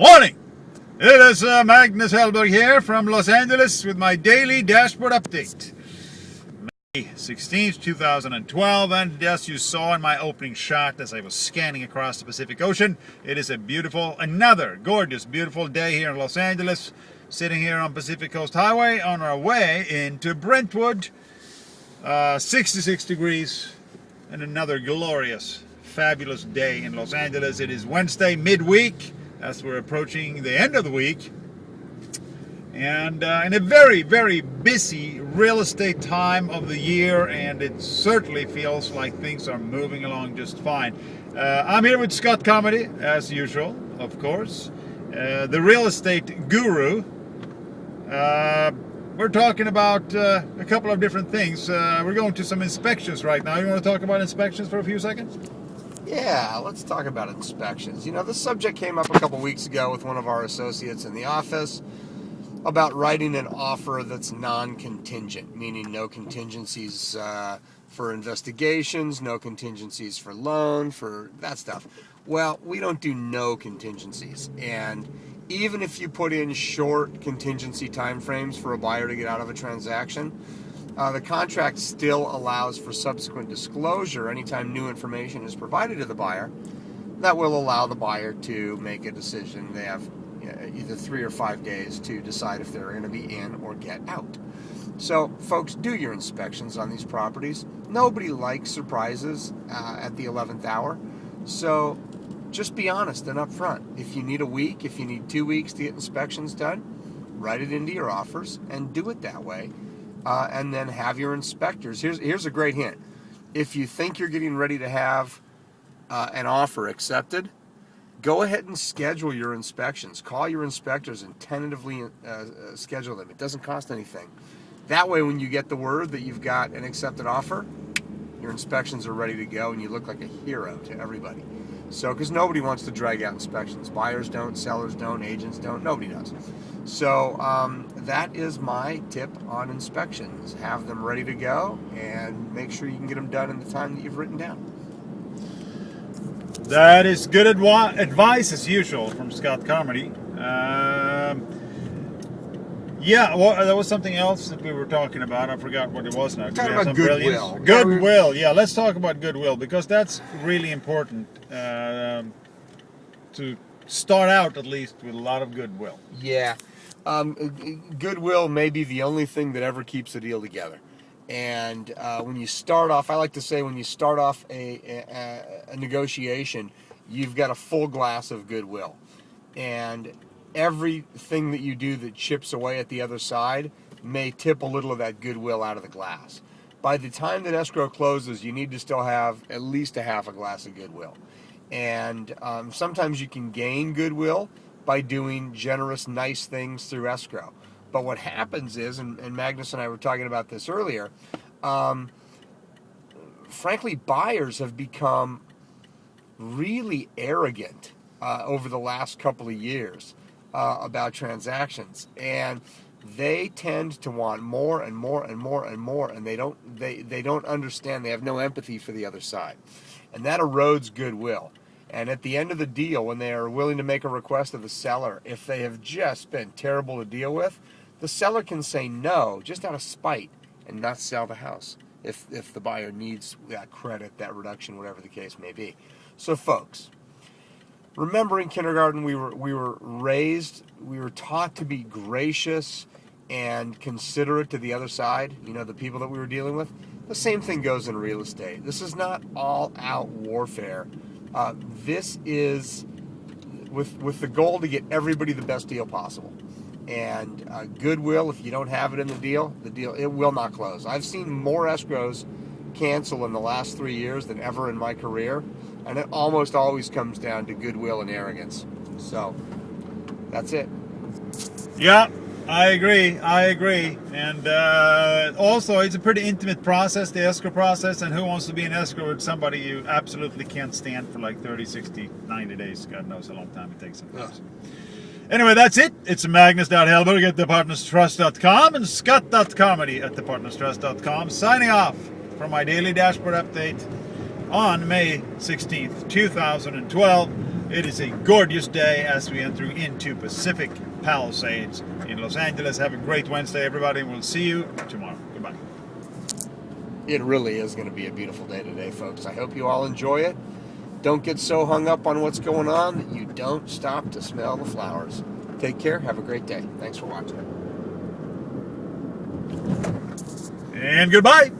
Morning! It is Magnus Hellberg here from Los Angeles with my daily dashboard update. May 16th, 2012, and as you saw in my opening shot as I was scanning across the Pacific Ocean, it is another gorgeous, beautiful day here in Los Angeles, sitting here on Pacific Coast Highway on our way into Brentwood. 66 degrees and another glorious, fabulous day in Los Angeles. It is Wednesday, midweek, as we're approaching the end of the week, and in a very, very busy real estate time of the year, and it certainly feels like things are moving along just fine. I'm here with Scott Comedy, as usual, of course, the real estate guru. We're talking about a couple of different things. We're going to some inspections right now. You want to talk about inspections for a few seconds? Yeah, let's talk about inspections. You know, this subject came up a couple weeks ago with one of our associates in the office about writing an offer that's non-contingent, meaning no contingencies for investigations, no contingencies for loan, for that stuff. Well, we don't do no contingencies, and even if you put in short contingency timeframes for a buyer to get out of a transaction, the contract still allows for subsequent disclosure anytime new information is provided to the buyer. That will allow the buyer to make a decision. They have either 3 or 5 days to decide if they're going to be in or get out. So, folks, do your inspections on these properties. Nobody likes surprises at the 11th hour. So, just be honest and upfront. If you need a week, if you need 2 weeks to get inspections done, write it into your offers and do it that way. And then have your inspectors. Here's a great hint. If you think you're getting ready to have an offer accepted, go ahead and schedule your inspections. Call your inspectors and tentatively schedule them. It doesn't cost anything. That way, when you get the word that you've got an accepted offer, your inspections are ready to go and you look like a hero to everybody. So, because nobody wants to drag out inspections. Buyers don't, sellers don't, agents don't, nobody does. So, that is my tip on inspections. Have them ready to go and make sure you can get them done in the time that you've written down. That is good advice, as usual, from Scott Comedy. Yeah, well, there was something else that we were talking about. I forgot what it was now. Talking about goodwill. Goodwill, yeah, let's talk about goodwill, because that's really important to start out, at least, with a lot of goodwill. Yeah. Goodwill may be the only thing that ever keeps a deal together. And when you start off, I like to say, when you start off a negotiation, you've got a full glass of goodwill. And everything that you do that chips away at the other side may tip a little of that goodwill out of the glass. By the time that escrow closes, you need to still have at least a half a glass of goodwill. And sometimes you can gain goodwill by doing generous, nice things through escrow. But what happens is, and Magnus and I were talking about this earlier, frankly, buyers have become really arrogant over the last couple of years about transactions, and they tend to want more and more and more and more, and they don't understand. They have no empathy for the other side, and that erodes goodwill. And at the end of the deal, when they are willing to make a request of the seller, if they have just been terrible to deal with, the seller can say no just out of spite and not sell the house if the buyer needs that credit, that reduction, whatever the case may be. So, folks, remember in kindergarten we were taught to be gracious and considerate to the other side, you know, the people that we were dealing with. The same thing goes in real estate. This is not all-out warfare. This is with the goal to get everybody the best deal possible. And goodwill, if you don't have it in the deal, it will not close. I've seen more escrows cancel in the last 3 years than ever in my career, and it almost always comes down to goodwill and arrogance. So that's it. Yeah, I agree. And also, it's a pretty intimate process, the escrow process, and who wants to be in escrow with somebody you absolutely can't stand for like 30, 60, 90 days? God knows how long time it takes sometimes. Anyway, that's it. It's Magnus.Hellberg at thepartnerstrust.com and Scott.Comedy at thepartnerstrust.com, signing off from my daily dashboard update on May 16th, 2012. It is a gorgeous day as we enter into Pacific Palisades in Los Angeles. Have a great Wednesday, everybody. We'll see you tomorrow. Goodbye. It really is going to be a beautiful day today, folks. I hope you all enjoy it. Don't get so hung up on what's going on that you don't stop to smell the flowers. Take care. Have a great day. Thanks for watching. And goodbye.